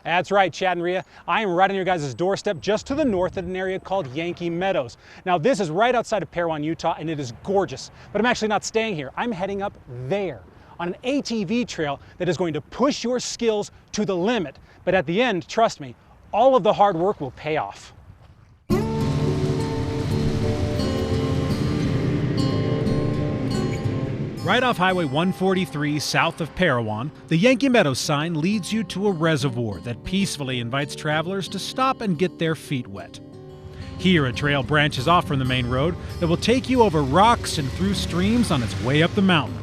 That's right, Chad and Rhea. I am right on your guys' doorstep just to the north at an area called Yankee Meadows. Now this is right outside of Parowan, Utah, and it is gorgeous. But I'm actually not staying here. I'm heading up there on an ATV trail that is going to push your skills to the limit. But at the end, trust me, all of the hard work will pay off. Right off Highway 143 south of Parowan, the Yankee Meadows sign leads you to a reservoir that peacefully invites travelers to stop and get their feet wet. Here, a trail branches off from the main road that will take you over rocks and through streams on its way up the mountain.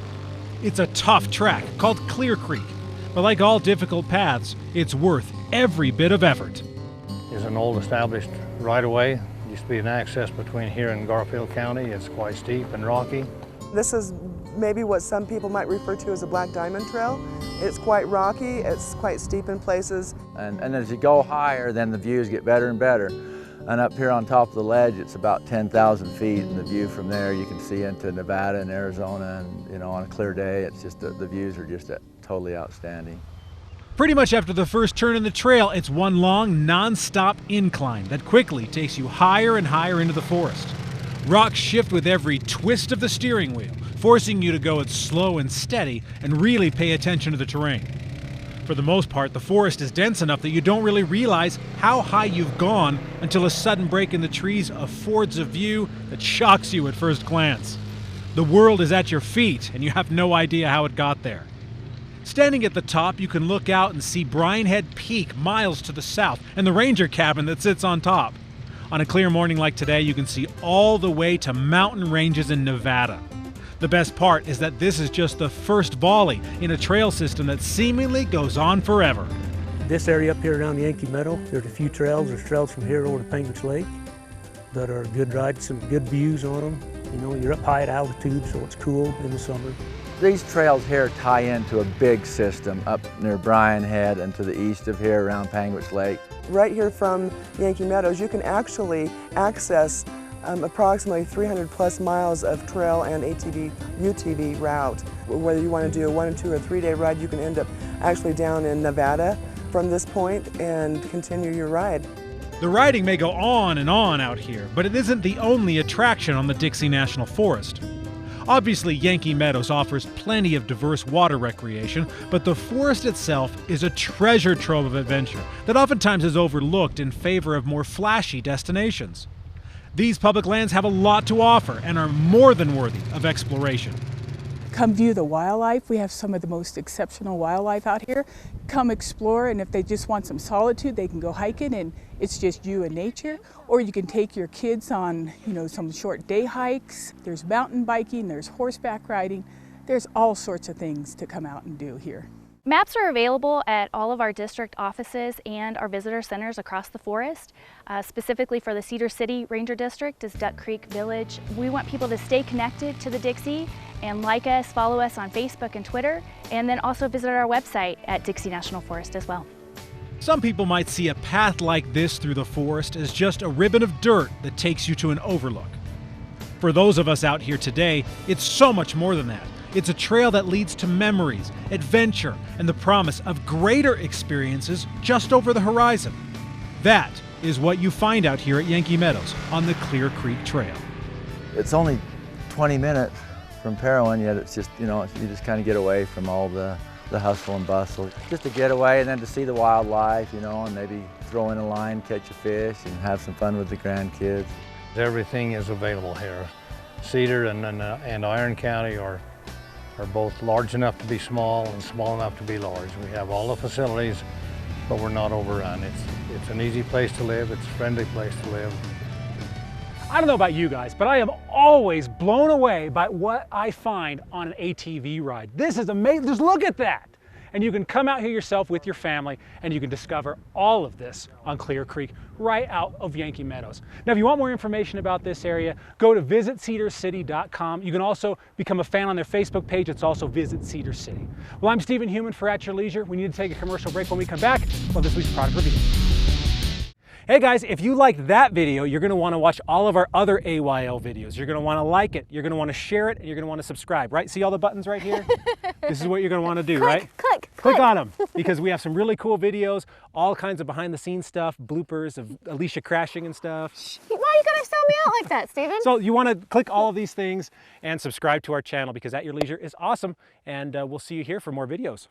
It's a tough track called Clear Creek, but like all difficult paths, it's worth every bit of effort. It's an old established right-of-way. Used to be an access between here and Garfield County. It's quite steep and rocky. This is maybe what some people might refer to as a Black Diamond Trail. It's quite rocky, it's quite steep in places. And as you go higher, then the views get better and better. And up here on top of the ledge, it's about 10,000 feet, and the view from there, you can see into Nevada and Arizona, and you know, on a clear day, it's just the views are just totally outstanding. Pretty much after the first turn in the trail, it's one long, non-stop incline that quickly takes you higher and higher into the forest. Rocks shift with every twist of the steering wheel, forcing you to go it slow and steady and really pay attention to the terrain. For the most part, the forest is dense enough that you don't really realize how high you've gone until a sudden break in the trees affords a view that shocks you at first glance. The world is at your feet and you have no idea how it got there. Standing at the top, you can look out and see Bryan Head Peak miles to the south and the ranger cabin that sits on top. On a clear morning like today, you can see all the way to mountain ranges in Nevada. The best part is that this is just the first volley in a trail system that seemingly goes on forever. This area up here around Yankee Meadow, there's a few trails. There's trails from here over to Penguins Lake that are good rides, some good views on them. You know, you're up high at altitude, so it's cool in the summer. These trails here tie into a big system up near Bryan Head and to the east of here around Penguins Lake. Right here from Yankee Meadows, you can actually access approximately 300 plus miles of trail and ATV, UTV route. Whether you want to do a 1-, 2-, or 3-day ride, you can end up actually down in Nevada from this point and continue your ride. The riding may go on and on out here, but it isn't the only attraction on the Dixie National Forest. Obviously, Yankee Meadows offers plenty of diverse water recreation, but the forest itself is a treasure trove of adventure that oftentimes is overlooked in favor of more flashy destinations. These public lands have a lot to offer and are more than worthy of exploration. Come view the wildlife. We have some of the most exceptional wildlife out here. Come explore, and if they just want some solitude, they can go hiking and it's just you and nature. Or you can take your kids on, some short day hikes. There's mountain biking, there's horseback riding. There's all sorts of things to come out and do here. Maps are available at all of our district offices and our visitor centers across the forest. Specifically for the Cedar City Ranger District is Duck Creek Village. We want people to stay connected to the Dixie and like us, follow us on Facebook and Twitter, and then also visit our website at Dixie National Forest as well. Some people might see a path like this through the forest as just a ribbon of dirt that takes you to an overlook. For those of us out here today, it's so much more than that. It's a trail that leads to memories, adventure, and the promise of greater experiences just over the horizon. That is what you find out here at Yankee Meadows on the Clear Creek Trail. It's only 20 minutes from Parowan, yet it's just, you just kind of get away from all the hustle and bustle. Just to get away and then to see the wildlife, and maybe throw in a line, catch a fish, and have some fun with the grandkids. Everything is available here. Cedar and Iron County are both large enough to be small and small enough to be large. We have all the facilities, but we're not overrun. It's an easy place to live. It's a friendly place to live. I don't know about you guys, but I am always blown away by what I find on an ATV ride. This is amazing. Just look at that. And you can come out here yourself with your family and you can discover all of this on Clear Creek right out of Yankee Meadows. Now, if you want more information about this area, go to visitcedarcity.com. You can also become a fan on their Facebook page. It's also Visit Cedar City. Well, I'm Stephen Heumann for At Your Leisure. We need to take a commercial break. When we come back, well, this week's product review. Hey guys, if you liked that video, you're going to want to watch all of our other AYL videos. You're going to want to like it, you're going to want to share it, and you're going to want to subscribe, right? See all the buttons right here? This is what you're going to want to do, right? Click on them, because we have some really cool videos, all kinds of behind the scenes stuff, bloopers of Alicia crashing and stuff. Why are you going to sell me out like that, Steven? So you want to click all of these things and subscribe to our channel, because At Your Leisure is awesome, and we'll see you here for more videos.